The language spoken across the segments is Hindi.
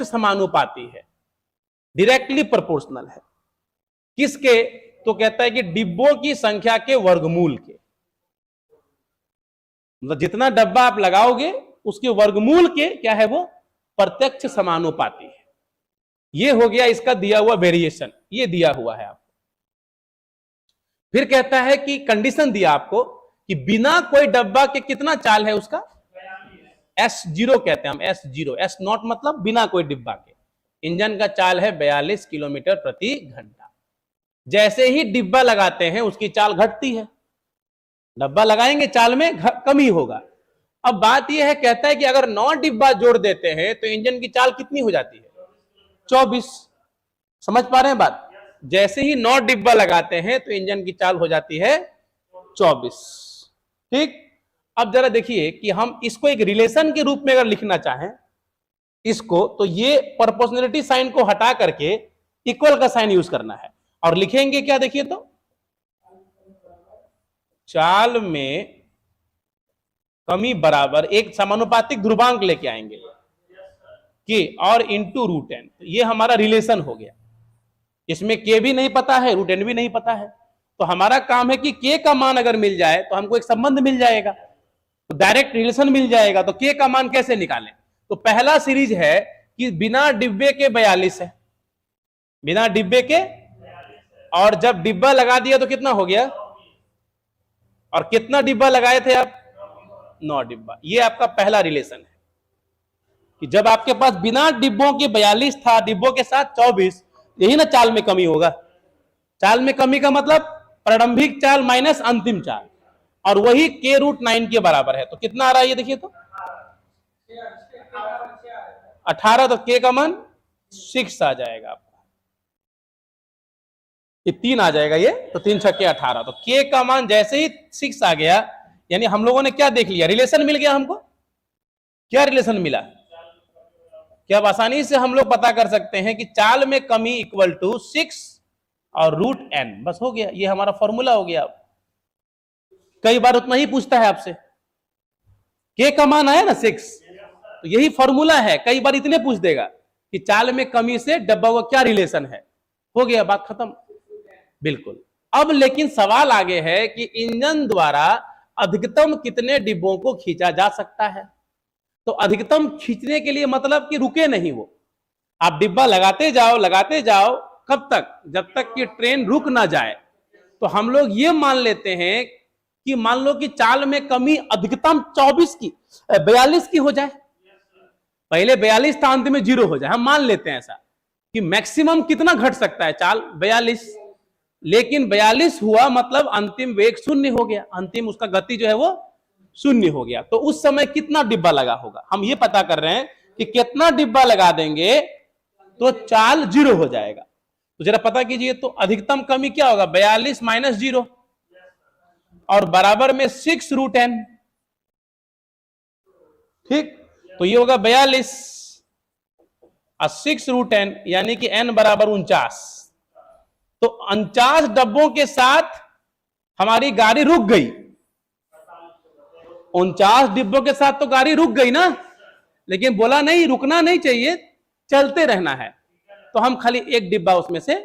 समानुपाती है, डायरेक्टली प्रोपोर्शनल है। किसके? तो कहता है कि डिब्बों की संख्या के वर्गमूल के, मतलब जितना डब्बा आप लगाओगे उसके वर्गमूल के क्या है वो प्रत्यक्ष समानुपाती है। ये हो गया इसका दिया हुआ वेरिएशन, ये दिया हुआ है आपको। फिर कहता है कि कंडीशन दिया आपको कि बिना कोई डब्बा के कितना चाल है उसका, S0 कहते हैं हम, S0, S0 मतलब बिना कोई डिब्बा के इंजन का चाल है 42 किलोमीटर प्रति घंटा। जैसे ही डिब्बा लगाते हैं उसकी चाल घटती है, डब्बा लगाएंगे चाल में कमी होगा। अब बात यह है, कहता है कि अगर 9 डिब्बा जोड़ देते हैं तो इंजन की चाल कितनी हो जाती है, 24। समझ पा रहे हैं बात? जैसे ही 9 डिब्बा लगाते हैं तो इंजन की चाल हो जाती है 24। ठीक, अब जरा देखिए कि हम इसको एक रिलेशन के रूप में अगर लिखना चाहें इसको, तो ये प्रोपोर्शनलिटी साइन को हटा करके इक्वल का साइन यूज करना है और लिखेंगे क्या, देखिए तो चाल में कमी बराबर एक समानुपातिक ध्रुवांक लेके आएंगे के और इंटू रूट एन। ये हमारा रिलेशन हो गया। इसमें के भी नहीं पता है, रूट एन भी नहीं पता है, तो हमारा काम है कि के का मान अगर मिल जाए तो हमको एक संबंध मिल जाएगा, तो डायरेक्ट रिलेशन मिल जाएगा। तो के का मान कैसे निकालें? तो पहला सीरीज है कि बिना डिब्बे के 42 है, बिना डिब्बे के, और जब डिब्बा लगा दिया तो कितना हो गया, और कितना डिब्बा लगाए थे आप, 9 डिब्बा। ये आपका पहला रिलेशन है कि जब आपके पास बिना डिब्बों के 42 था, डिब्बों के साथ 24, यही ना चाल में कमी होगा। चाल में कमी का मतलब प्रारंभिक चाल माइनस अंतिम चाल, और वही के रूट 9 के बराबर है। तो कितना आ रहा है ये देखिए तो 18, तो के का मान 6 आ जाएगा आपका, ये 3 आ जाएगा, ये तो 3 छक्के 18। तो के का मान जैसे ही 6 आ गया, यानी हम लोगों ने क्या देख लिया, रिलेशन मिल गया हमको। क्या रिलेशन मिला कि अब आसानी से हम लोग पता कर सकते हैं कि चाल में कमी इक्वल टू 6 और रूट एन, बस हो गया, ये हमारा फॉर्मूला हो गया। कई बार उतना ही पूछता है आपसे, के का मान आया ना 6, तो यही फॉर्मूला है। कई बार इतने पूछ देगा कि चाल में कमी से डब्बा का क्या रिलेशन है, हो गया, बात खत्म। बिल्कुल। अब लेकिन सवाल आगे है कि इंजन द्वारा अधिकतम कितने डिब्बों को खींचा जा सकता है। तो अधिकतम खींचने के लिए मतलब कि रुके नहीं वो, आप डिब्बा लगाते जाओ, कब तक, जब तक कि ट्रेन रुक ना जाए। तो हम लोग ये मान लेते हैं कि मान लो कि चाल में कमी अधिकतम 42 की हो जाए, पहले 42 था, अंत में 0 हो जाए, हम मान लेते हैं ऐसा कि मैक्सिमम कितना घट सकता है चाल, 42। लेकिन 42 हुआ मतलब अंतिम वेग 0 हो गया, अंतिम उसका गति जो है वो 0 हो गया। तो उस समय कितना डिब्बा लगा होगा, हम ये पता कर रहे हैं कि कितना डिब्बा लगा देंगे तो चाल 0 हो जाएगा। तो जरा पता कीजिए तो अधिकतम कमी क्या होगा, 42 माइनस 0 और बराबर में 6 रूट एन। ठीक, तो ये होगा 42 और 6 रूट एन, यानी कि एन बराबर 49। तो 49 डब्बों के साथ हमारी गाड़ी रुक गई, 49 डिब्बों के साथ तो गाड़ी रुक गई ना, लेकिन बोला नहीं रुकना नहीं चाहिए, चलते रहना है। तो हम खाली एक डिब्बा उसमें से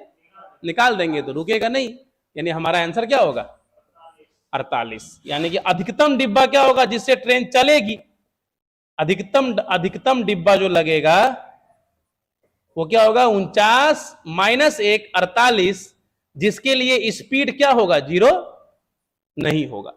निकाल देंगे तो रुकेगा नहीं, यानी हमारा आंसर क्या होगा 48। यानी कि अधिकतम डिब्बा क्या होगा जिससे ट्रेन चलेगी, अधिकतम डिब्बा जो लगेगा वो क्या होगा 49 माइनस 1 48, जिसके लिए स्पीड क्या होगा 0 नहीं होगा।